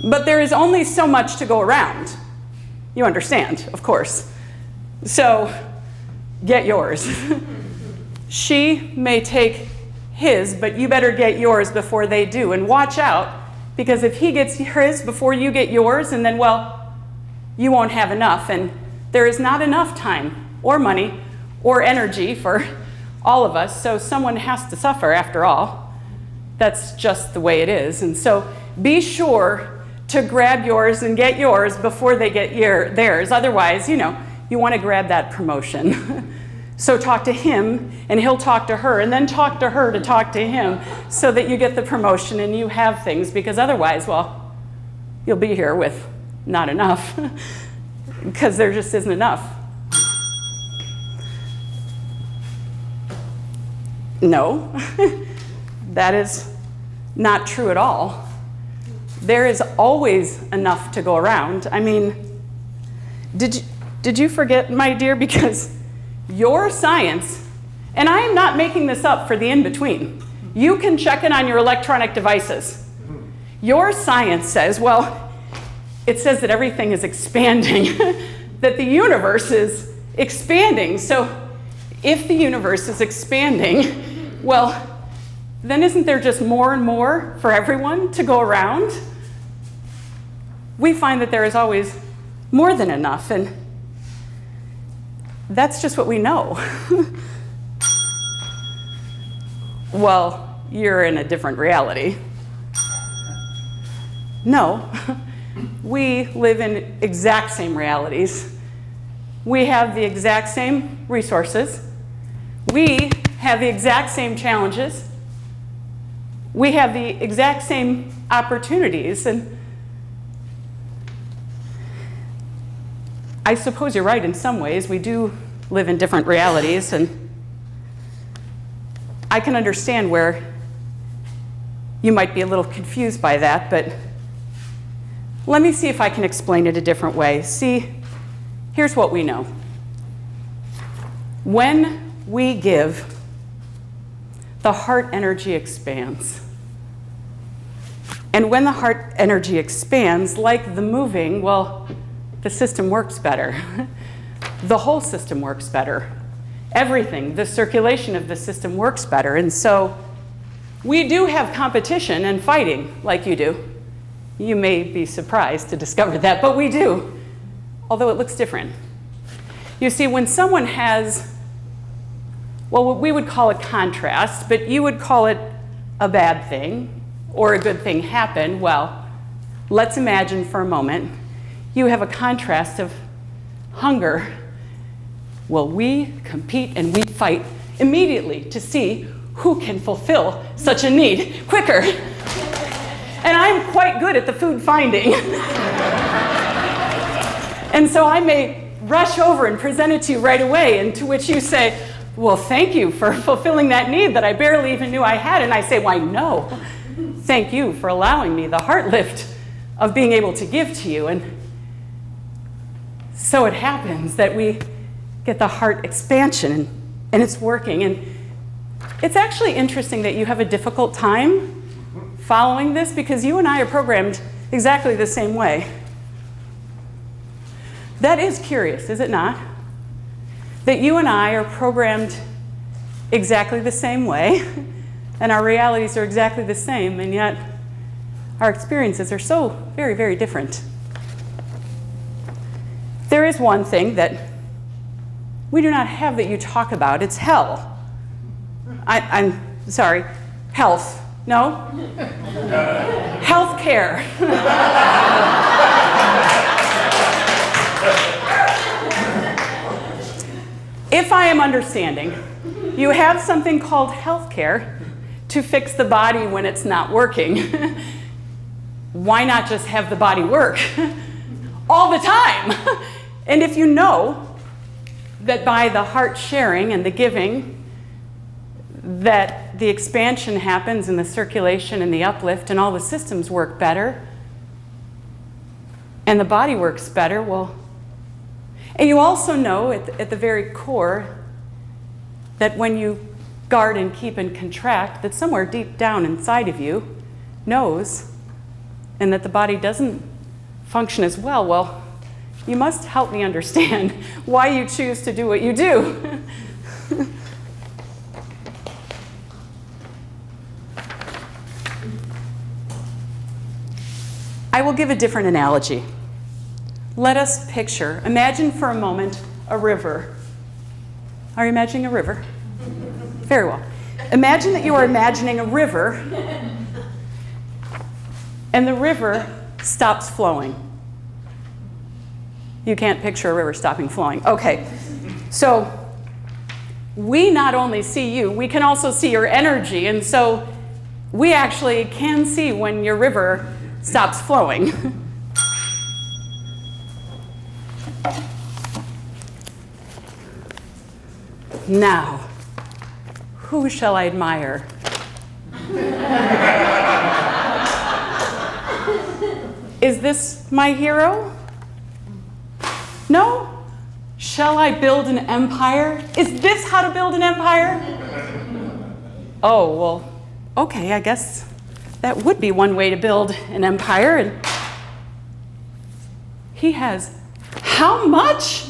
But there is only so much to go around. You understand, of course. So get yours. She may take his, but you better get yours before they do. And watch out, because if he gets his before you get yours, and then, well, you won't have enough. And there is not enough time or money or energy for all of us, so someone has to suffer after all. That's just the way it is. And so be sure to grab yours and get yours before they get theirs. Otherwise, you want to grab that promotion. So talk to him, and he'll talk to her, and then talk to her to talk to him, so that you get the promotion and you have things, because otherwise, well, you'll be here with not enough, because there just isn't enough. No, that is not true at all. There is always enough to go around. I mean, did you forget, my dear? Because your science, and I am not making this up for the in-between. You can check it on your electronic devices. Your science says, well, it says that everything is expanding, that the universe is expanding. So if the universe is expanding, well, then isn't there just more and more for everyone to go around? We find that there is always more than enough, and that's just what we know. Well, you're in a different reality. No, we live in exact same realities. We have the exact same resources. We have the exact same challenges. We have the exact same opportunities. And I suppose you're right in some ways. We do live in different realities, and I can understand where you might be a little confused by that, but let me see if I can explain it a different way. See, here's what we know. When we give, the heart energy expands. And when the heart energy expands, like the moving, well, the system works better. The whole system works better. Everything, the circulation of the system works better. And so we do have competition and fighting like you do. You may be surprised to discover that, but we do, although it looks different. You see, when someone has, well, what we would call a contrast, but you would call it a bad thing or a good thing happen, well, let's imagine for a moment you have a contrast of hunger. Well, we compete and we fight immediately to see who can fulfill such a need quicker. And I'm quite good at the food finding. And so I may rush over and present it to you right away, and to which you say, well, thank you for fulfilling that need that I barely even knew I had. And I say, why, no. Thank you for allowing me the heart lift of being able to give to you. And so it happens that we get the heart expansion, and it's working. And it's actually interesting that you have a difficult time following this, because you and I are programmed exactly the same way. That is curious, is it not? That you and I are programmed exactly the same way, and our realities are exactly the same, and yet our experiences are so very, very different. There is one thing that we do not have that you talk about. It's hell. I'm sorry, health. No? Health care. If I am understanding, you have something called health care to fix the body when it's not working. Why not just have the body work all the time? And if you know that by the heart sharing and the giving, that the expansion happens and the circulation and the uplift and all the systems work better and the body works better, well, and you also know at the very core that when you guard and keep and contract, that somewhere deep down inside of you knows and that the body doesn't function as well, well, you must help me understand why you choose to do what you do. I will give a different analogy. Let us picture, imagine for a moment a river. Are you imagining a river? Very well. Imagine that you are imagining a river, and the river stops flowing. You can't picture a river stopping flowing. Okay, so we not only see you, we can also see your energy, and so we actually can see when your river stops flowing. Now, who shall I admire? Is this my hero? No? Shall I build an empire? Is this how to build an empire? Oh, well, okay, I guess that would be one way to build an empire. And he has how much?